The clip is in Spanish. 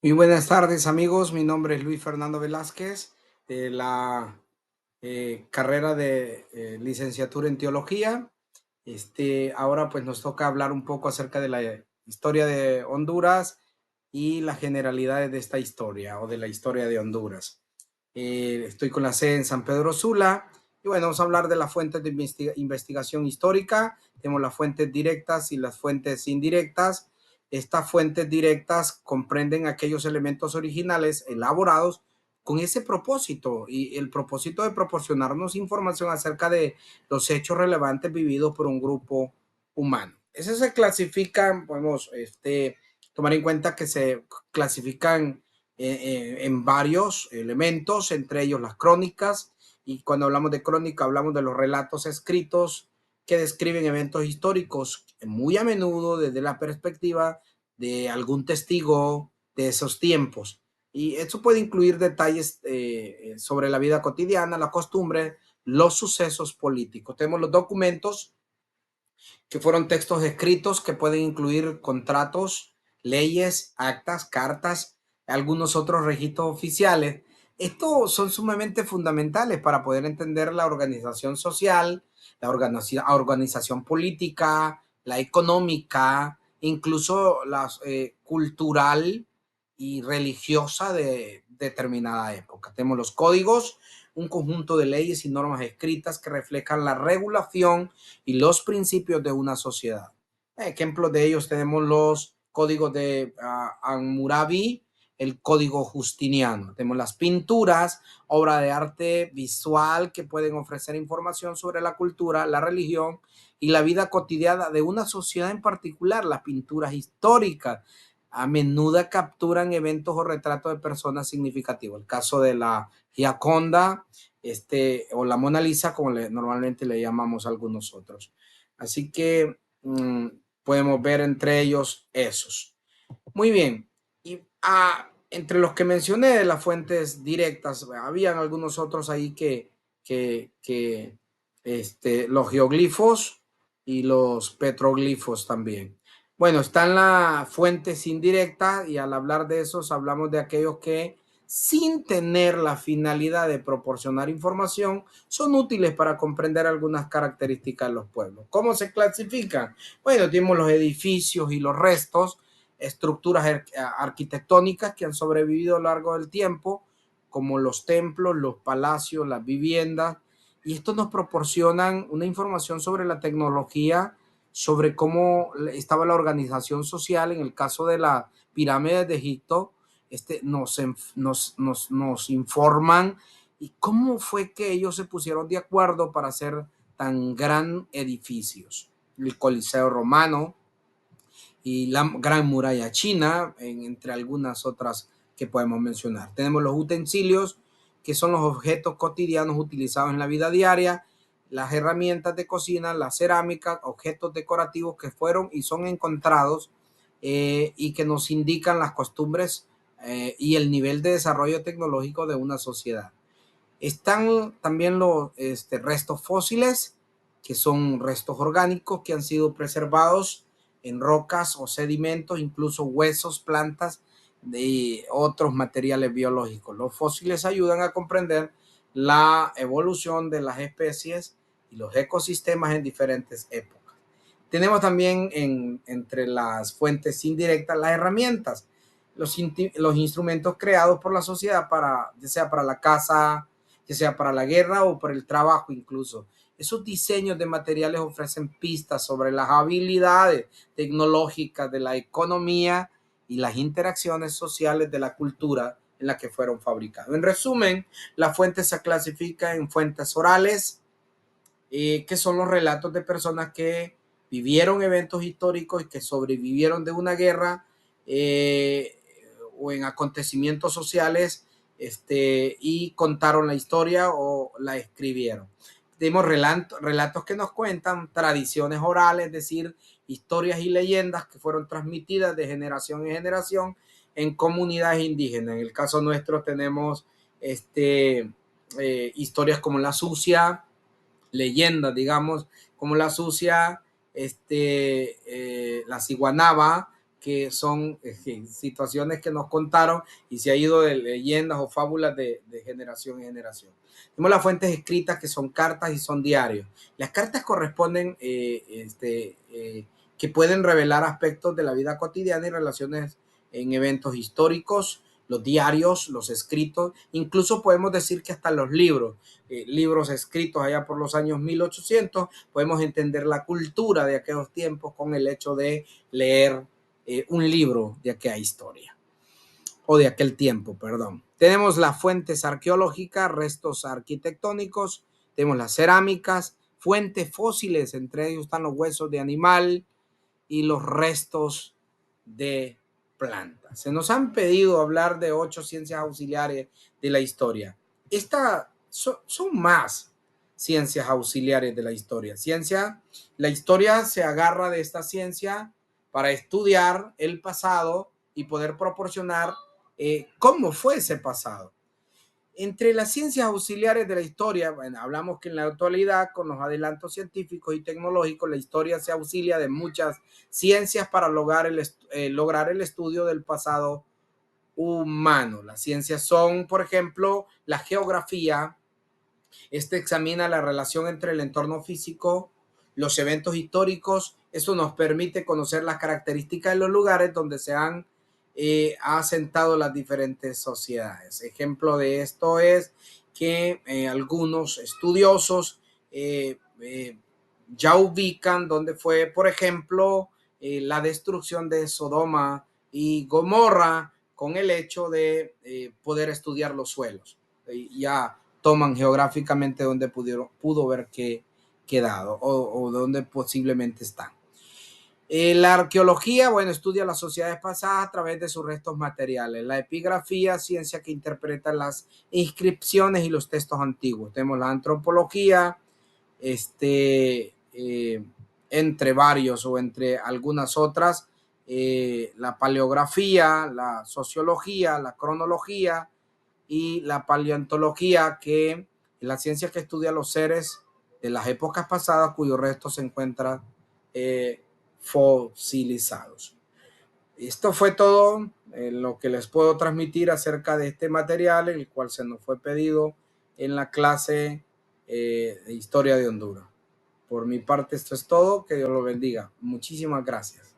Muy buenas tardes, amigos. Mi nombre es Luis Fernando Velázquez, de la carrera de licenciatura en teología. Ahora pues nos toca hablar un poco acerca de la historia de Honduras y las generalidades de esta historia o de la historia de Honduras. Estoy con la sede en San Pedro Sula y bueno, vamos a hablar de las fuentes de investigación histórica. Tenemos las fuentes directas y las fuentes indirectas. Estas fuentes directas comprenden aquellos elementos originales elaborados con ese propósito y el propósito de proporcionarnos información acerca de los hechos relevantes vividos por un grupo humano. Eso se clasifican, podemos tomar en cuenta que se clasifican en varios elementos, entre ellos las crónicas, y cuando hablamos de crónica hablamos de los relatos escritos que describen eventos históricos muy a menudo desde la perspectiva de algún testigo de esos tiempos. Y eso puede incluir detalles sobre la vida cotidiana, la costumbre, los sucesos políticos. Tenemos los documentos, que fueron textos escritos que pueden incluir contratos, leyes, actas, cartas, algunos otros registros oficiales. Estos son sumamente fundamentales para poder entender la organización social, la organización política, la económica, incluso la cultural y religiosa de determinada época. Tenemos los códigos, un conjunto de leyes y normas escritas que reflejan la regulación y los principios de una sociedad. Ejemplos de ellos tenemos los códigos de Hammurabi, el código justiniano. Tenemos las pinturas, obra de arte visual que pueden ofrecer información sobre la cultura, la religión y la vida cotidiana de una sociedad en particular. Las pinturas históricas a menudo capturan eventos o retratos de personas significativos. El caso de la Gioconda, o la Mona Lisa, como normalmente le llamamos a algunos otros. Así que podemos ver entre ellos esos. Muy bien. Y entre los que mencioné de las fuentes directas, habían algunos otros ahí que los geoglifos y los petroglifos también. Bueno, están las fuentes indirectas y al hablar de esos hablamos de aquellos que sin tener la finalidad de proporcionar información son útiles para comprender algunas características de los pueblos. ¿Cómo se clasifican? Bueno, tenemos los edificios y los restos, estructuras arquitectónicas que han sobrevivido a lo largo del tiempo, como los templos, los palacios, las viviendas, y estos nos proporcionan una información sobre la tecnología, sobre cómo estaba la organización social. En el caso de las pirámides de Egipto, nos informan y cómo fue que ellos se pusieron de acuerdo para hacer tan gran edificios. El Coliseo Romano y la Gran Muralla China, entre algunas otras que podemos mencionar. Tenemos los utensilios, que son los objetos cotidianos utilizados en la vida diaria, las herramientas de cocina, las cerámicas, objetos decorativos que fueron y son encontrados y que nos indican las costumbres y el nivel de desarrollo tecnológico de una sociedad. Están también los restos fósiles, que son restos orgánicos que han sido preservados en rocas o sedimentos, incluso huesos, plantas de otros materiales biológicos. Los fósiles ayudan a comprender la evolución de las especies y los ecosistemas en diferentes épocas. Tenemos también entre las fuentes indirectas las herramientas, los instrumentos creados por la sociedad para, ya sea para la caza, ya sea para la guerra o para el trabajo incluso. Esos diseños de materiales ofrecen pistas sobre las habilidades tecnológicas de la economía y las interacciones sociales de la cultura en la que fueron fabricados. En resumen, la fuente se clasifica en fuentes orales, que son los relatos de personas que vivieron eventos históricos y que sobrevivieron de una guerra o en acontecimientos sociales, y contaron la historia o la escribieron. Tenemos relatos que nos cuentan tradiciones orales, es decir, historias y leyendas que fueron transmitidas de generación en generación en comunidades indígenas. En el caso nuestro tenemos historias como la sucia, leyendas, digamos, como la sucia, la ciguanaba, que son situaciones que nos contaron y se ha ido de leyendas o fábulas de generación en generación. Tenemos las fuentes escritas, que son cartas y son diarios. Las cartas corresponden que pueden revelar aspectos de la vida cotidiana y relaciones en eventos históricos. Los diarios, los escritos, incluso podemos decir que hasta los libros escritos allá por los años 1800, podemos entender la cultura de aquellos tiempos con el hecho de leer un libro de aquella historia o de aquel tiempo, perdón. Tenemos las fuentes arqueológicas, restos arquitectónicos, tenemos las cerámicas, fuentes fósiles, entre ellos están los huesos de animal y los restos de plantas. Se nos han pedido hablar de 8 ciencias auxiliares de la historia. Estas son más ciencias auxiliares de la historia. La historia se agarra de esta ciencia para estudiar el pasado y poder proporcionar cómo fue ese pasado. Entre las ciencias auxiliares de la historia, bueno, hablamos que en la actualidad, con los adelantos científicos y tecnológicos, la historia se auxilia de muchas ciencias para lograr el estudio del pasado humano. Las ciencias son, por ejemplo, la geografía. Este examina la relación entre el entorno físico, los eventos históricos. Eso nos permite conocer las características de los lugares donde se han asentado las diferentes sociedades. Ejemplo de esto es que algunos estudiosos ya ubican donde fue, por ejemplo, la destrucción de Sodoma y Gomorra con el hecho de poder estudiar los suelos. Ya toman geográficamente donde pudo ver que quedado o donde posiblemente están. La arqueología, bueno, estudia las sociedades pasadas a través de sus restos materiales. La epigrafía, ciencia que interpreta las inscripciones y los textos antiguos. Tenemos la antropología, entre varios o entre algunas otras, la paleografía, la sociología, la cronología y la paleontología, que es la ciencia que estudia los seres de las épocas pasadas cuyos restos se encuentran fosilizados. Esto fue todo lo que les puedo transmitir acerca de este material, el cual se nos fue pedido en la clase de Historia de Honduras. Por mi parte, esto es todo. Que Dios lo bendiga. Muchísimas gracias.